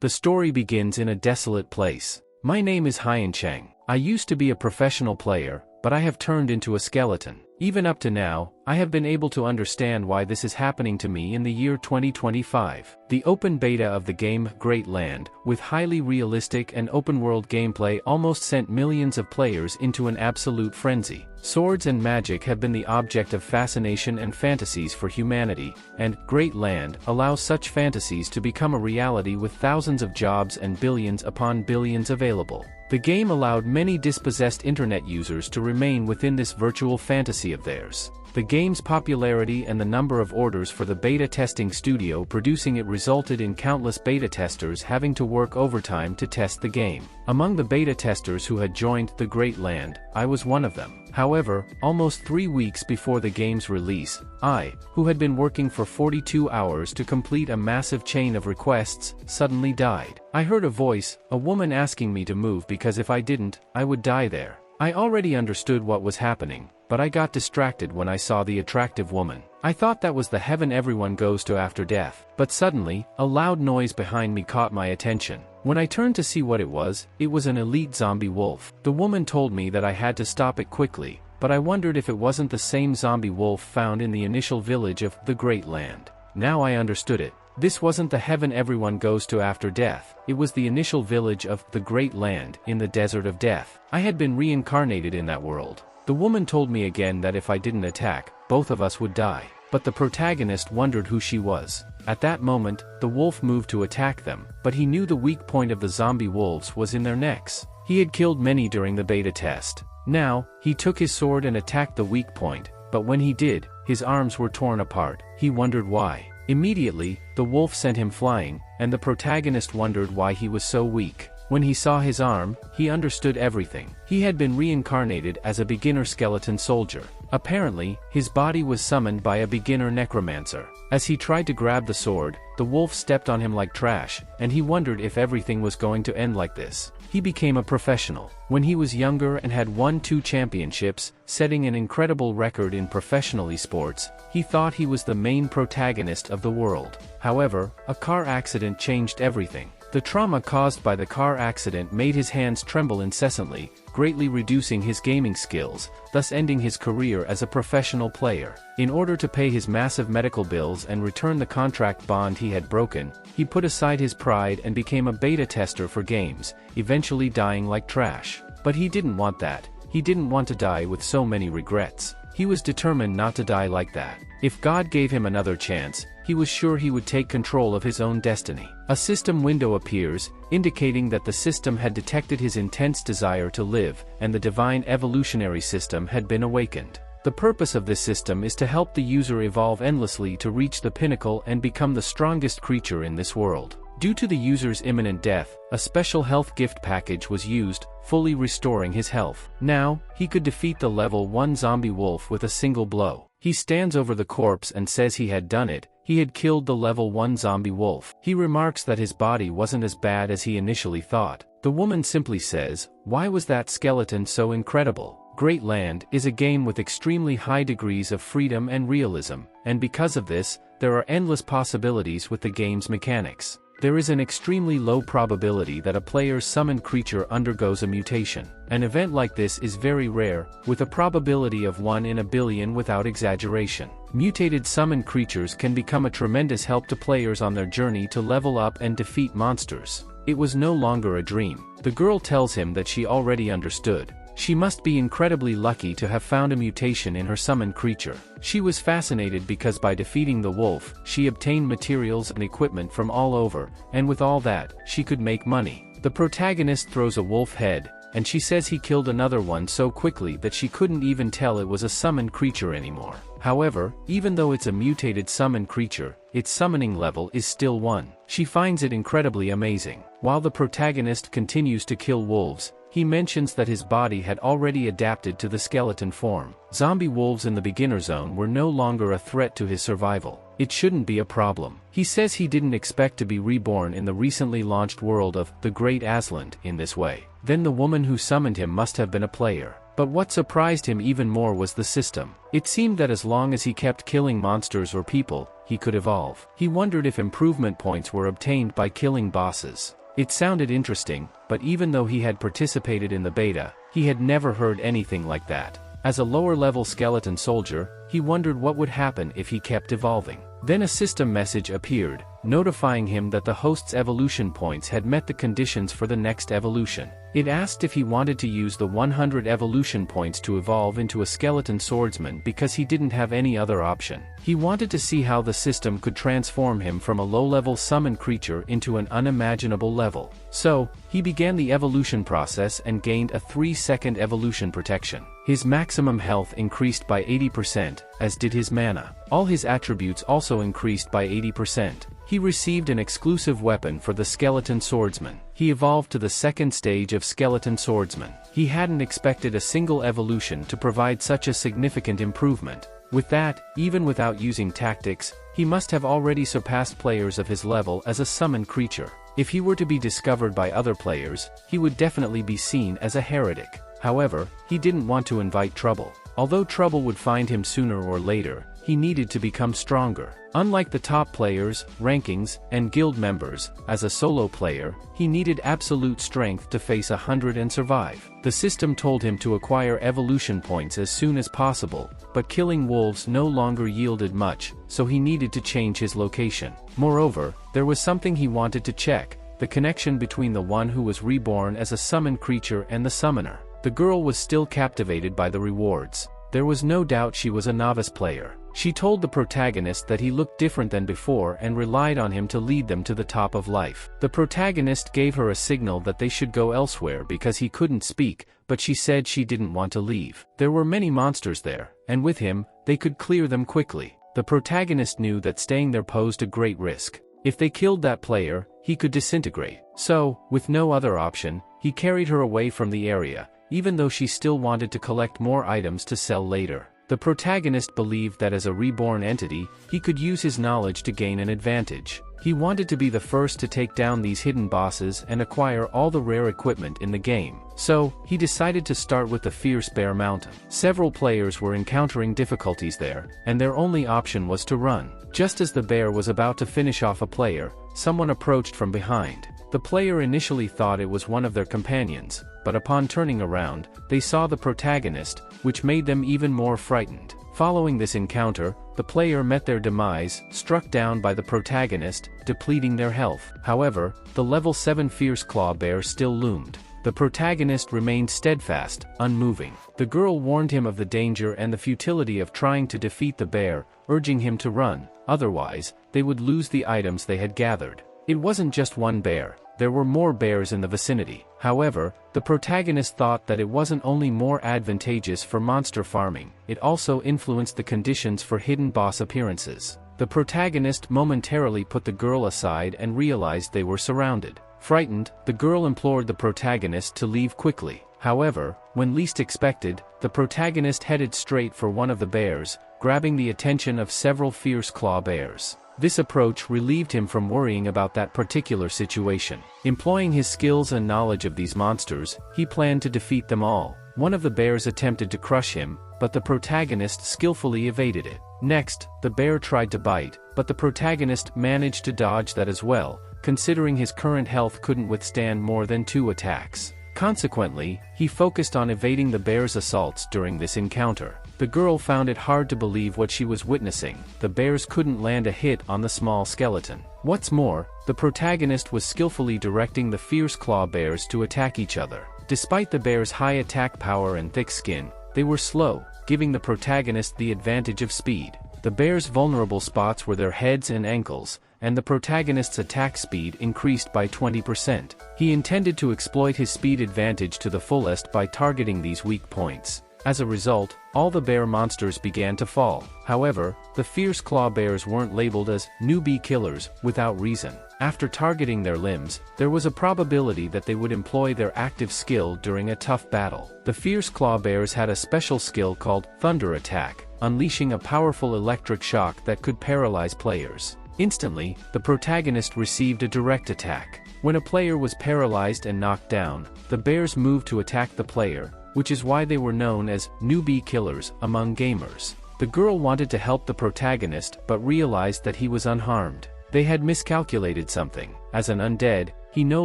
The story begins in a desolate place. My name is Jiang Cheng. I used to be a professional player, but I have turned into a skeleton. Even up to now, I have been able to understand why this is happening to me in the year 2025. The open beta of the game Great Land, with highly realistic and open-world gameplay, almost sent millions of players into an absolute frenzy. Swords and magic have been the object of fascination and fantasies for humanity, and Great Land allows such fantasies to become a reality with thousands of jobs and billions upon billions available. The game allowed many dispossessed internet users to remain within this virtual fantasy of theirs. The game's popularity and the number of orders for the beta testing studio producing it resulted in countless beta testers having to work overtime to test the game. Among the beta testers who had joined the Great Land, I was one of them. However, almost 3 weeks before the game's release, I, who had been working for 42 hours to complete a massive chain of requests, suddenly died. I heard a voice, a woman asking me to move because if I didn't, I would die there. I already understood what was happening, but I got distracted when I saw the attractive woman. I thought that was the heaven everyone goes to after death. But suddenly, a loud noise behind me caught my attention. When I turned to see what it was an elite zombie wolf. The woman told me that I had to stop it quickly, but I wondered if it wasn't the same zombie wolf found in the initial village of the Great Land. Now I understood it. This wasn't the heaven everyone goes to after death, it was the initial village of the Great Land in the Desert of Death. I had been reincarnated in that world. The woman told me again that if I didn't attack, both of us would die. But the protagonist wondered who she was. At that moment, the wolf moved to attack them, but he knew the weak point of the zombie wolves was in their necks. He had killed many during the beta test. Now, he took his sword and attacked the weak point, but when he did, his arms were torn apart. He wondered why. Immediately, the wolf sent him flying, and the protagonist wondered why he was so weak. When he saw his arm, he understood everything. He had been reincarnated as a beginner skeleton soldier. Apparently, his body was summoned by a beginner necromancer. As he tried to grab the sword, the wolf stepped on him like trash, and he wondered if everything was going to end like this. He became a professional. When he was younger and had won 2 championships, setting an incredible record in professional esports, he thought he was the main protagonist of the world. However, a car accident changed everything. The trauma caused by the car accident made his hands tremble incessantly, greatly reducing his gaming skills, thus ending his career as a professional player. In order to pay his massive medical bills and return the contract bond he had broken, he put aside his pride and became a beta tester for games, eventually dying like trash. But he didn't want that. He didn't want to die with so many regrets. He was determined not to die like that. If God gave him another chance, he was sure he would take control of his own destiny. A system window appears, indicating that the system had detected his intense desire to live, and the divine evolutionary system had been awakened. The purpose of this system is to help the user evolve endlessly to reach the pinnacle and become the strongest creature in this world. Due to the user's imminent death, a special health gift package was used, fully restoring his health. Now, he could defeat the level 1 zombie wolf with a single blow. He stands over the corpse and says he had done it. He had killed the level 1 zombie wolf. He remarks that his body wasn't as bad as he initially thought. The woman simply says, "Why was that skeleton so incredible?" Great Land is a game with extremely high degrees of freedom and realism, and because of this, there are endless possibilities with the game's mechanics. There is an extremely low probability that a player's summoned creature undergoes a mutation. An event like this is very rare, with a probability of 1 in a billion without exaggeration. Mutated summoned creatures can become a tremendous help to players on their journey to level up and defeat monsters. It was no longer a dream. The girl tells him that she already understood. She must be incredibly lucky to have found a mutation in her summoned creature. She was fascinated because by defeating the wolf, she obtained materials and equipment from all over, and with all that, she could make money. The protagonist throws a wolf head, and she says he killed another one so quickly that she couldn't even tell it was a summoned creature anymore. However, even though it's a mutated summoned creature, its summoning level is still 1. She finds it incredibly amazing. While the protagonist continues to kill wolves, he mentions that his body had already adapted to the skeleton form. Zombie wolves in the beginner zone were no longer a threat to his survival. It shouldn't be a problem. He says he didn't expect to be reborn in the recently launched world of the Great Asland in this way. Then the woman who summoned him must have been a player. But what surprised him even more was the system. It seemed that as long as he kept killing monsters or people, he could evolve. He wondered if improvement points were obtained by killing bosses. It sounded interesting, but even though he had participated in the beta, he had never heard anything like that. As a lower-level skeleton soldier, he wondered what would happen if he kept evolving. Then a system message appeared, notifying him that the host's evolution points had met the conditions for the next evolution. It asked if he wanted to use the 100 evolution points to evolve into a skeleton swordsman because he didn't have any other option. He wanted to see how the system could transform him from a low-level summoned creature into an unimaginable level. So, he began the evolution process and gained a 3-second evolution protection. His maximum health increased by 80%, as did his mana. All his attributes also increased by 80%. He received an exclusive weapon for the skeleton swordsman. He evolved to the second stage of skeleton swordsman. He hadn't expected a single evolution to provide such a significant improvement. With that, even without using tactics, he must have already surpassed players of his level as a summoned creature. If he were to be discovered by other players, he would definitely be seen as a heretic. However, he didn't want to invite trouble. Although trouble would find him sooner or later, he needed to become stronger. Unlike the top players, rankings, and guild members, as a solo player, he needed absolute strength to face 100 and survive. The system told him to acquire evolution points as soon as possible, but killing wolves no longer yielded much, so he needed to change his location. Moreover, there was something he wanted to check: the connection between the one who was reborn as a summoned creature and the summoner. The girl was still captivated by the rewards. There was no doubt she was a novice player. She told the protagonist that he looked different than before and relied on him to lead them to the top of life. The protagonist gave her a signal that they should go elsewhere because he couldn't speak, but she said she didn't want to leave. There were many monsters there, and with him, they could clear them quickly. The protagonist knew that staying there posed a great risk. If they killed that player, he could disintegrate. So, with no other option, he carried her away from the area, even though she still wanted to collect more items to sell later. The protagonist believed that as a reborn entity, he could use his knowledge to gain an advantage. He wanted to be the first to take down these hidden bosses and acquire all the rare equipment in the game. So, he decided to start with the Fierce Bear Mountain. Several players were encountering difficulties there, and their only option was to run. Just as the bear was about to finish off a player, someone approached from behind. The player initially thought it was one of their companions, but upon turning around, they saw the protagonist, which made them even more frightened. Following this encounter, the player met their demise, struck down by the protagonist, depleting their health. However, the level 7 Fierce Claw Bear still loomed. The protagonist remained steadfast, unmoving. The girl warned him of the danger and the futility of trying to defeat the bear, urging him to run, otherwise, they would lose the items they had gathered. It wasn't just one bear. There were more bears in the vicinity. However, the protagonist thought that it wasn't only more advantageous for monster farming, it also influenced the conditions for hidden boss appearances. The protagonist momentarily put the girl aside and realized they were surrounded. Frightened, the girl implored the protagonist to leave quickly. However, when least expected, the protagonist headed straight for one of the bears, grabbing the attention of several Fierce Claw Bears. This approach relieved him from worrying about that particular situation. Employing his skills and knowledge of these monsters, he planned to defeat them all. One of the bears attempted to crush him, but the protagonist skillfully evaded it. Next, the bear tried to bite, but the protagonist managed to dodge that as well, considering his current health couldn't withstand more than 2 attacks. Consequently, he focused on evading the bear's assaults during this encounter. The girl found it hard to believe what she was witnessing. The bears couldn't land a hit on the small skeleton. What's more, the protagonist was skillfully directing the Fierce Claw Bears to attack each other. Despite the bears' high attack power and thick skin, they were slow, giving the protagonist the advantage of speed. The bears' vulnerable spots were their heads and ankles, and the protagonist's attack speed increased by 20%. He intended to exploit his speed advantage to the fullest by targeting these weak points. As a result, all the bear monsters began to fall. However, the Fierce Claw Bears weren't labeled as newbie killers without reason. After targeting their limbs, there was a probability that they would employ their active skill during a tough battle. The Fierce Claw Bears had a special skill called Thunder Attack, unleashing a powerful electric shock that could paralyze players. Instantly, the protagonist received a direct attack. When a player was paralyzed and knocked down, the bears moved to attack the player, which is why they were known as newbie killers among gamers. The girl wanted to help the protagonist but realized that he was unharmed. They had miscalculated something. As an undead, he no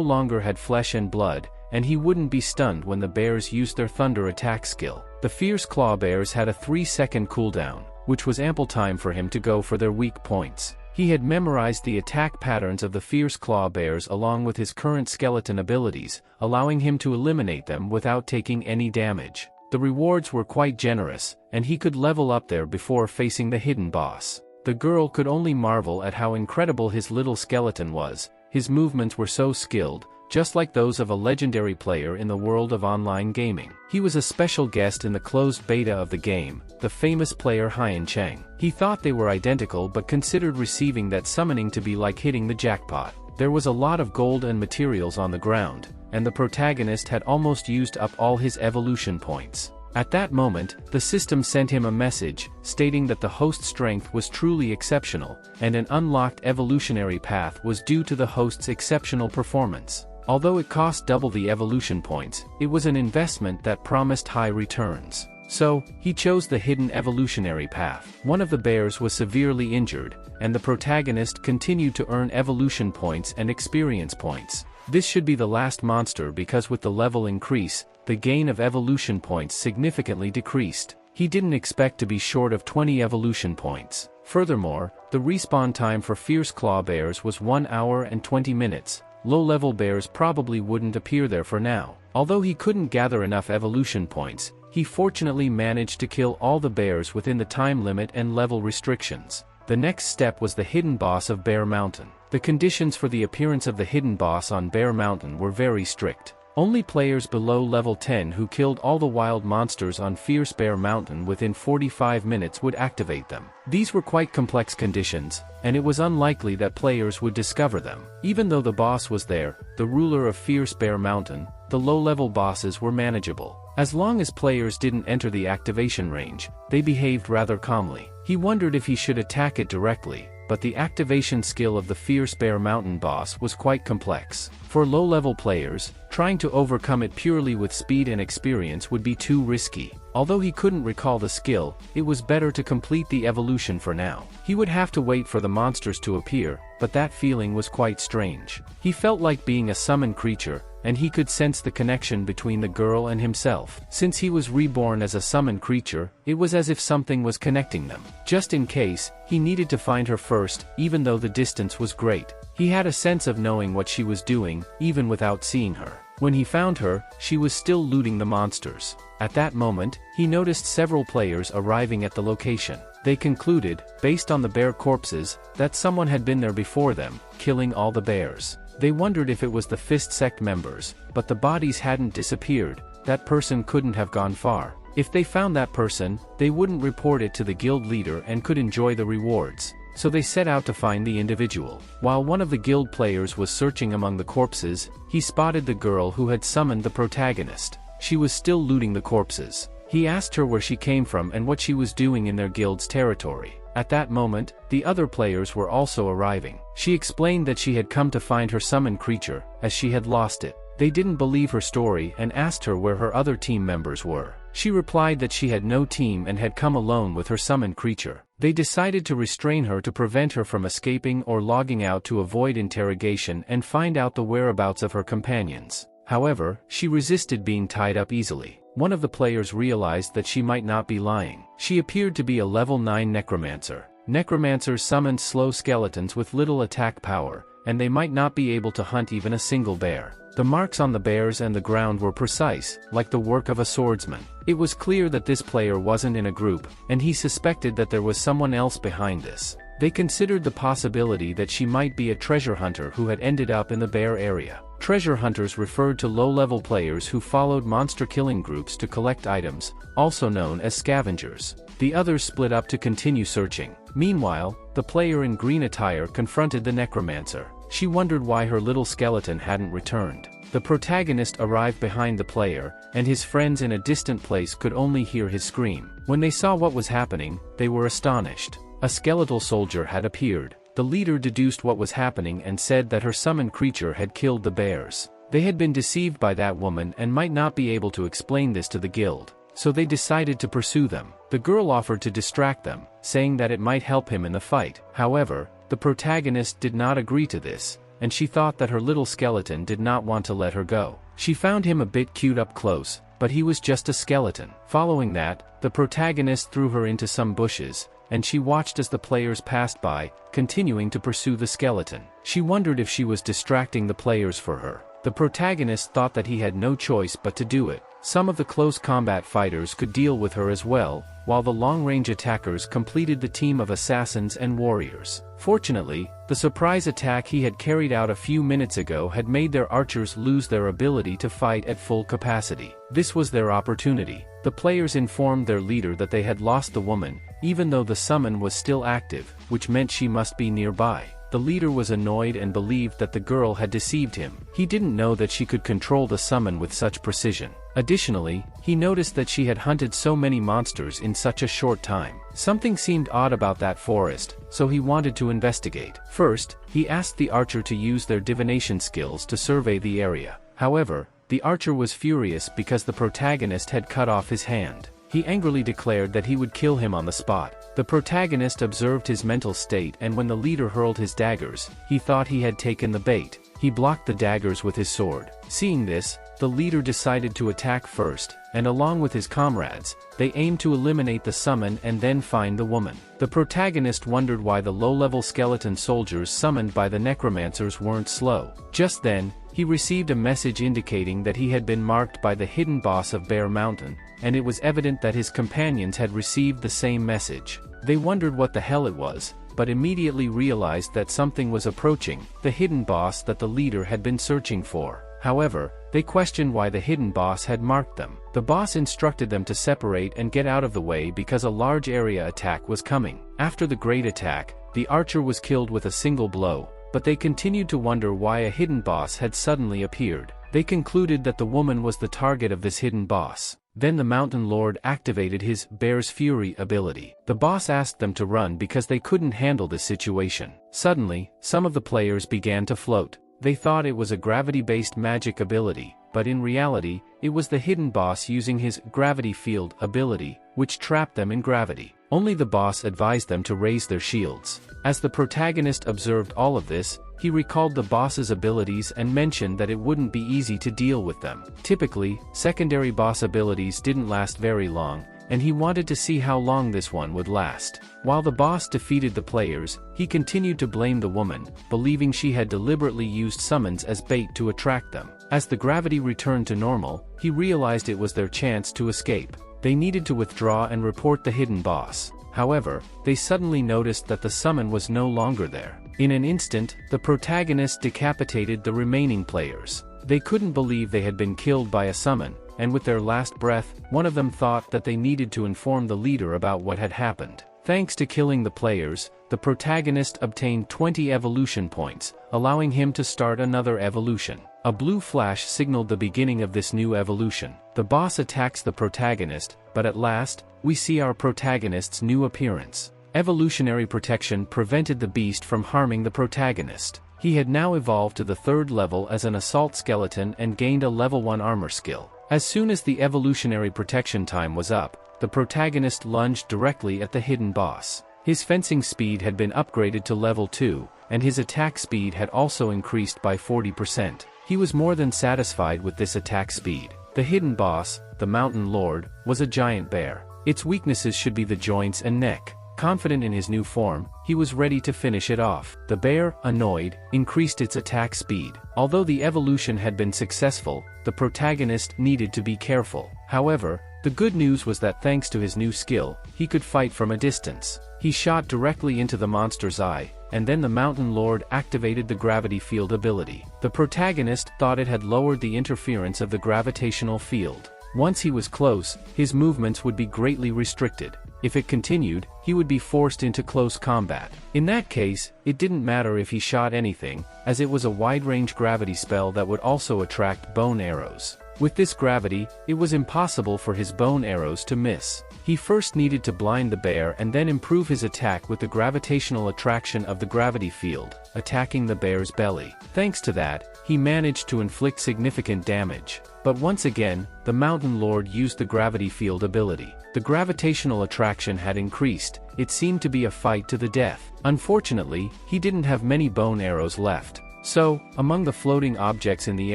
longer had flesh and blood, and he wouldn't be stunned when the bears used their thunder attack skill. The fierce claw bears had a 3-second cooldown, which was ample time for him to go for their weak points. He had memorized the attack patterns of the fierce claw bears along with his current skeleton abilities, allowing him to eliminate them without taking any damage. The rewards were quite generous, and he could level up there before facing the hidden boss. The girl could only marvel at how incredible his little skeleton was. His movements were so skilled, just like those of a legendary player in the world of online gaming. He was a special guest in the closed beta of the game, the famous player Jiang Cheng. He thought they were identical but considered receiving that summoning to be like hitting the jackpot. There was a lot of gold and materials on the ground, and the protagonist had almost used up all his evolution points. At that moment, the system sent him a message, stating that the host's strength was truly exceptional, and an unlocked evolutionary path was due to the host's exceptional performance. Although it cost double the evolution points, it was an investment that promised high returns. So, he chose the hidden evolutionary path. One of the bears was severely injured, and the protagonist continued to earn evolution points and experience points. This should be the last monster because with the level increase, the gain of evolution points significantly decreased. He didn't expect to be short of 20 evolution points. Furthermore, the respawn time for fierce claw bears was 1 hour and 20 minutes. Low-level bears probably wouldn't appear there for now. Although he couldn't gather enough evolution points, he fortunately managed to kill all the bears within the time limit and level restrictions. The next step was the hidden boss of Bear Mountain. The conditions for the appearance of the hidden boss on Bear Mountain were very strict. Only players below level 10 who killed all the wild monsters on Fierce Bear Mountain within 45 minutes would activate them. These were quite complex conditions, and it was unlikely that players would discover them. Even though the boss was there, the ruler of Fierce Bear Mountain, the low-level bosses were manageable. As long as players didn't enter the activation range, they behaved rather calmly. He wondered if he should attack it directly, but the activation skill of the Fierce Bear Mountain boss was quite complex. For low-level players, trying to overcome it purely with speed and experience would be too risky. Although he couldn't recall the skill, it was better to complete the evolution for now. He would have to wait for the monsters to appear, but that feeling was quite strange. He felt like being a summoned creature, and he could sense the connection between the girl and himself. Since he was reborn as a summoned creature, it was as if something was connecting them. Just in case, he needed to find her first, even though the distance was great. He had a sense of knowing what she was doing, even without seeing her. When he found her, she was still looting the monsters. At that moment, he noticed several players arriving at the location. They concluded, based on the bear corpses, that someone had been there before them, killing all the bears. They wondered if it was the Fist sect members, but the bodies hadn't disappeared. That person couldn't have gone far. If they found that person, they wouldn't report it to the guild leader and could enjoy the rewards. So they set out to find the individual. While one of the guild players was searching among the corpses, he spotted the girl who had summoned the protagonist. She was still looting the corpses. He asked her where she came from and what she was doing in their guild's territory. At that moment, the other players were also arriving. She explained that she had come to find her summoned creature, as she had lost it. They didn't believe her story and asked her where her other team members were. She replied that she had no team and had come alone with her summoned creature. They decided to restrain her to prevent her from escaping or logging out to avoid interrogation and find out the whereabouts of her companions. However, she resisted being tied up easily. One of the players realized that she might not be lying. She appeared to be a level 9 necromancer. Necromancers summoned slow skeletons with little attack power, and they might not be able to hunt even a single bear. The marks on the bears and the ground were precise, like the work of a swordsman. It was clear that this player wasn't in a group, and he suspected that there was someone else behind this. They considered the possibility that she might be a treasure hunter who had ended up in the bear area. Treasure hunters referred to low-level players who followed monster-killing groups to collect items, also known as scavengers. The others split up to continue searching. Meanwhile, the player in green attire confronted the necromancer. She wondered why her little skeleton hadn't returned. The protagonist arrived behind the player, and his friends in a distant place could only hear his scream. When they saw what was happening, they were astonished. A skeletal soldier had appeared. The leader deduced what was happening and said that her summoned creature had killed the bears. They had been deceived by that woman and might not be able to explain this to the guild, so they decided to pursue them. The girl offered to distract them, saying that it might help him in the fight. However, the protagonist did not agree to this, and she thought that her little skeleton did not want to let her go. She found him a bit cute up close, but he was just a skeleton. Following that, the protagonist threw her into some bushes, and she watched as the players passed by, continuing to pursue the skeleton. She wondered if she was distracting the players for her. The protagonist thought that he had no choice but to do it. Some of the close combat fighters could deal with her as well, while the long-range attackers completed the team of assassins and warriors. Fortunately, the surprise attack he had carried out a few minutes ago had made their archers lose their ability to fight at full capacity. This was their opportunity. The players informed their leader that they had lost the woman, even though the summon was still active, which meant she must be nearby. The leader was annoyed and believed that the girl had deceived him. He didn't know that she could control the summon with such precision. Additionally, he noticed that she had hunted so many monsters in such a short time. Something seemed odd about that forest, so he wanted to investigate. First, he asked the archer to use their divination skills to survey the area. However, the archer was furious because the protagonist had cut off his hand. He angrily declared that he would kill him on the spot. The protagonist observed his mental state, and when the leader hurled his daggers, he thought he had taken the bait. He blocked the daggers with his sword. Seeing this, the leader decided to attack first, and along with his comrades, they aimed to eliminate the summon and then find the woman. The protagonist wondered why the low-level skeleton soldiers summoned by the necromancers weren't slow. Just then, he received a message indicating that he had been marked by the hidden boss of Bear Mountain, and it was evident that his companions had received the same message. They wondered what the hell it was, but immediately realized that something was approaching, the hidden boss that the leader had been searching for. However, they questioned why the hidden boss had marked them. The boss instructed them to separate and get out of the way because a large area attack was coming. After the great attack, the archer was killed with a single blow, but they continued to wonder why a hidden boss had suddenly appeared. They concluded that the woman was the target of this hidden boss. Then the Mountain Lord activated his Bear's Fury ability. The boss asked them to run because they couldn't handle the situation. Suddenly, some of the players began to float. They thought it was a gravity-based magic ability, but in reality, it was the hidden boss using his Gravity Field ability, which trapped them in gravity. Only the boss advised them to raise their shields. As the protagonist observed all of this, he recalled the boss's abilities and mentioned that it wouldn't be easy to deal with them. Typically, secondary boss abilities didn't last very long, and he wanted to see how long this one would last. While the boss defeated the players, he continued to blame the woman, believing she had deliberately used summons as bait to attract them. As the gravity returned to normal, he realized it was their chance to escape. They needed to withdraw and report the hidden boss. However, they suddenly noticed that the summon was no longer there. In an instant, the protagonist decapitated the remaining players. They couldn't believe they had been killed by a summon, and with their last breath, one of them thought that they needed to inform the leader about what had happened. Thanks to killing the players, the protagonist obtained 20 evolution points, allowing him to start another evolution. A blue flash signaled the beginning of this new evolution. The boss attacks the protagonist, but at last, we see our protagonist's new appearance. Evolutionary protection prevented the beast from harming the protagonist. He had now evolved to the 3rd level as an assault skeleton and gained a level 1 armor skill. As soon as the evolutionary protection time was up, the protagonist lunged directly at the hidden boss. His fencing speed had been upgraded to level 2, and his attack speed had also increased by 40%. He was more than satisfied with this attack speed. The hidden boss, the Mountain Lord, was a giant bear. Its weaknesses should be the joints and neck. Confident in his new form, he was ready to finish it off. The bear, annoyed, increased its attack speed. Although the evolution had been successful, the protagonist needed to be careful. However, the good news was that thanks to his new skill, he could fight from a distance. He shot directly into the monster's eye, and then the Mountain Lord activated the Gravity Field ability. The protagonist thought it had lowered the interference of the gravitational field. Once he was close, his movements would be greatly restricted. If it continued, he would be forced into close combat. In that case, it didn't matter if he shot anything, as it was a wide-range gravity spell that would also attract bone arrows. With this gravity, it was impossible for his bone arrows to miss. He first needed to blind the bear and then improve his attack with the gravitational attraction of the gravity field, attacking the bear's belly. Thanks to that, he managed to inflict significant damage. But once again, the Mountain Lord used the gravity field ability. The gravitational attraction had increased. It seemed to be a fight to the death. Unfortunately, he didn't have many bone arrows left. So, among the floating objects in the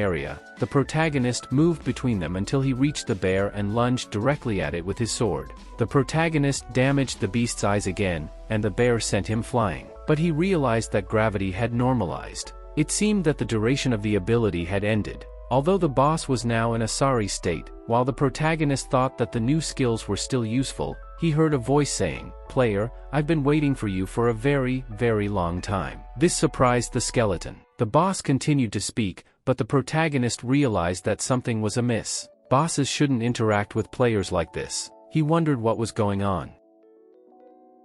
area, the protagonist moved between them until he reached the bear and lunged directly at it with his sword. The protagonist damaged the beast's eyes again, and the bear sent him flying. But he realized that gravity had normalized. It seemed that the duration of the ability had ended. Although the boss was now in a sorry state, while the protagonist thought that the new skills were still useful, he heard a voice saying, "Player, I've been waiting for you for a very, very long time." This surprised the skeleton. The boss continued to speak, but the protagonist realized that something was amiss. Bosses shouldn't interact with players like this. He wondered what was going on.